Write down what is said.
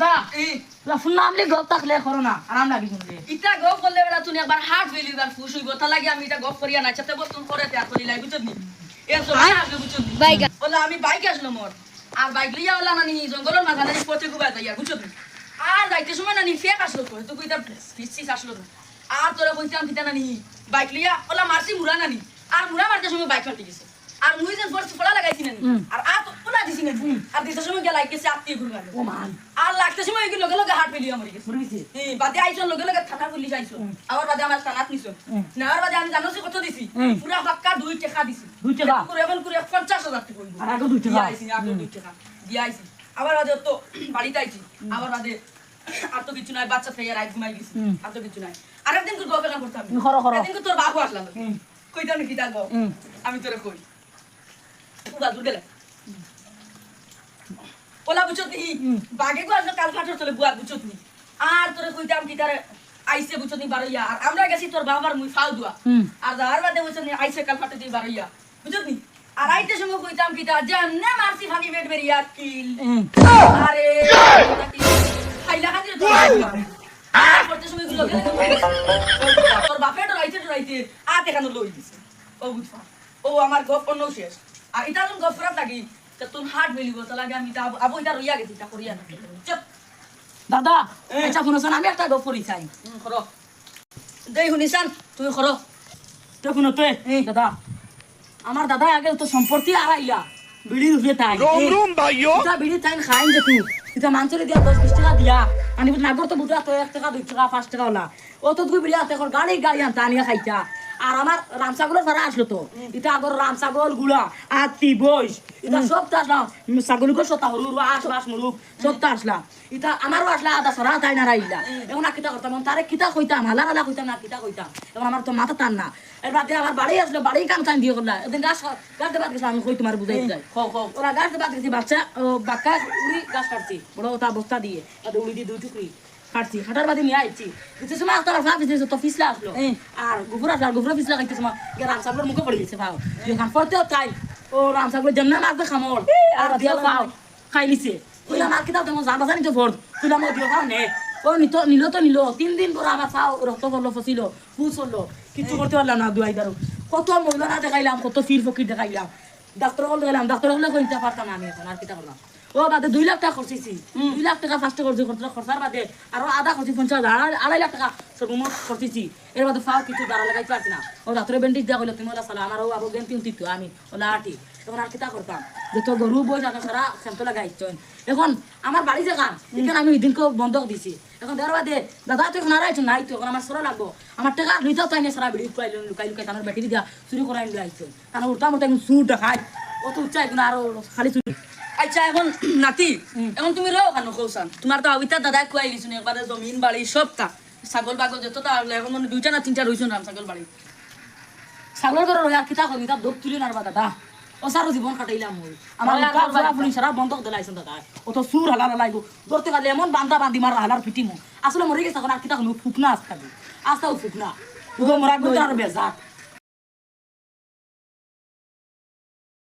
দাদা ফোন নামলে গপ থাকলে করো না আরাম লাগি শুনলে ইটা গপ করলে বেলা তুমি একবার হার্ট ফেলিবার ফুস হইব তা লাগি আমি এটা গপ করিয়া না চাতে বতুন করে তে করি লাই বুঝছনি এর সময় আসবে বুঝছনি বাইক ওলা আমি বাইক আসলো মোর আর বাইক লিয়া ওলা নানি জঙ্গলের মাঝখানে পথে গুবা যাইয়া বুঝছনি আর যাইতে সময় নানি ফেক আসলো তো কইতা ফিসিস আসলো আর তোরা কইতাম কিতা নানি বাইক লিয়া ওলা মারছি মুরা নানি আর মুরা মারতে সময় বাইক ফাটি গেছে আর মুই যে ফোর্স ফলা লাগাইছি নানি আর ওলা দিছি নানি আর দিতে সময় গেল লাইকেছে আত্তি ঘুরবা ও মান আর লাগতে সময় কি লগে লগে হার্ট ফেলিয়া মরি গেছে মরে গেছে বাদে আইছো লগে লগে থানা পুলিশ আইছো আবার বাদে আমার থানাত নিছো নেওয়ার বাদে আমি জানোছি কত দিছি পুরা পাক্কা 2 টাকা দিছি 2 টাকা করে এখন করে 50000 টাকা হইব আর আগে 2 টাকা আইছি আগে 2 টাকা দিয়া আইছি আবার বাদে তো বাড়িতে আইছি আবার বাদে আর তো কিছু নাই বাচ্চা থেকে রাত ঘুমাই গেছি আর তো কিছু নাই আরেকদিন তোর গপে করতাম খরো খরো একদিন তোর বাবু আসলা কইতাম কি তার গপ আমি তোরে কই উড়া দুডেলা ওলা বুঝত নি বাগে গো আসলে কাল ফাটর চলে বুয়া বুঝত নি আর তোরে কইতাম কি তারে আইছে বুঝত নি বারইয়া আর আমরা গেছি তোর বাবার মুই ফাউ দুয়া আর যার বাদে বুঝত নি আইছে কাল ফাটে দি বারইয়া বুঝত নি আর আইতে সময় কইতাম কি তা জান্নে মারছি ফানি বেড বেরিয়া কিল আরে খাইলা খাদি তো আর করতে সময় গুলো তোর বাপে ডরাইতে আতে কানো লই দিছে ও বুঝফা ও আমার গপ অন্য শেষ আর এটা যখন গপ খারাপ লাগি তা তোর হার্ট বেলিব তা লাগে আমি আবু এটা রইয়া গেছি তা করিয়া না চুপ দাদা আচ্ছা শুনছ আমি একটা গপ করি চাই করো দেই শুনিছান তুই করো তো শুনো তে দাদা আমার দাদা আগে তো সম্পত্তি আড়াইয়া বিড়ি রুফে তাই রুম ভাইও এটা বিড়ি তাই খাইন যে তুই এটা মানসরে দিয়া 10-20 টাকা দিয়া আনি নাগর তো বুটা তো 1 টাকা 2 টাকা 5 টাকা হলা ও তো তুই বিড়ি আতে গাড়ি আনতা আনিয়া খাইতা আর আমার রামসাগরের ভাড়া আসলো তো এটা আগর রামসাগর গুড়া আতি বইস এটা সব তো আসলাম ছাগলকে সতা হরু আশ মুরুক সব তো আসলাম এটা আমারও আসলা আদা সরা তাই না রাইলা এখন কিতা করতাম তারে কিতা কইতাম হালা কইতাম না কিতা কইতাম এখন আমার তো মাথা টান না এর বাদে আমার বাড়ি আসলো বাড়ি কাম টাইম দিয়ে করলা এদিন গাছ বাদ গেছে আমি কই তোমার বুঝাই যাই ওরা গাছ বাদ গেছে বাচ্চা বাক্কা উড়ি গাছ কাটছি বড় ওটা বস্তা দিয়ে উড়ি দিয়ে 2 টুকরি কাটছি হাটার বাদে নিয়ে আইছি কিছু সময় তোর ভাব দিয়েছে তো ফিসলা আসলো আর গুফরা ফিসলা খাইতে সময় রামসাগরের মুখে পড়ে গেছে ভাও যখন পড়তেও তাই ও রামসাগরের জন্য মারবে খামর আর দিয়া খাও খাই নিছে কইলাম আর কিতাব তোমার জানা জানি তো ভর কইলাম ও দিও খাও নে ও নিল 3 দিন পর আমার পাও রক্ত পড়লো ফসিল ফুস হলো কিছু করতে পারলাম না দুয়াই দারু কত মহিলা না দেখাইলাম কত ফির ফকির দেখাইলাম ডাক্তার বলে গেলাম ডাক্তার বলে কইতে পারতাম আমি এখন আর কিতা করলাম ও বাদে 2 লাখ টাকা খরচিছি 2 লাখ টাকা ফার্স্ট খরচার বাদে আরো আধা খরচি 50,000 2.5 লাখ টাকা সর্বমোট খরচিছি এর বাদে ফাও কিছু দাঁড়া লাগাইতে পারছি না ও ডাক্তার ব্যান্ডেজ দেওয়া হলো তুমি ওলা সালা আমার ও আবু গেন তিন আমি ওলা আটি তখন আর কিতা করতাম যত গরু বই জানো সারা সেমতো লাগাইছেন এখন আমার বাড়ি জায়গা এখানে আমি ওইদিনকে বন্ধক দিছি এখন দেওয়ার বাদে দাদা তো এখন আর আইছো নাই তো এখন আমার সরা লাগবো আমার টাকা লইতাও তাই না সারা বিড়ি লুকাই আমার ব্যাটারি দিয়া চুরি করাই লাইছো কারণ উল্টা মোটা এখন সুর দেখায় অত উচ্চা এখন আরো খালি চুরি আচ্ছা এখন নাতি এখন তুমি রও কেন কৌশান তোমার তো আবিতা দাদা কুয়াই গেছো একবারে জমিন বাড়ি সব তা ছাগল বাগল যত তা এখন মানে 2টা না 3টা রইছো রাম ছাগল বাড়ি ছাগল করে রয়া কিতা কবি তা দোক তুলি নারবা দাদা ও সারা জীবন কাটাইলাম মই আমার কাজ পুলিশ সারা বন্ধক দিলাইছেন দাদা অত সুর হালা লাগাইবো ধরতে গেলে এমন বান্ধি মার হালার পিটিমো আসলে মরে গেছে এখন আর কিতা কোনো ফুকনা আসতে ফুকনা মরা গো আর বেজা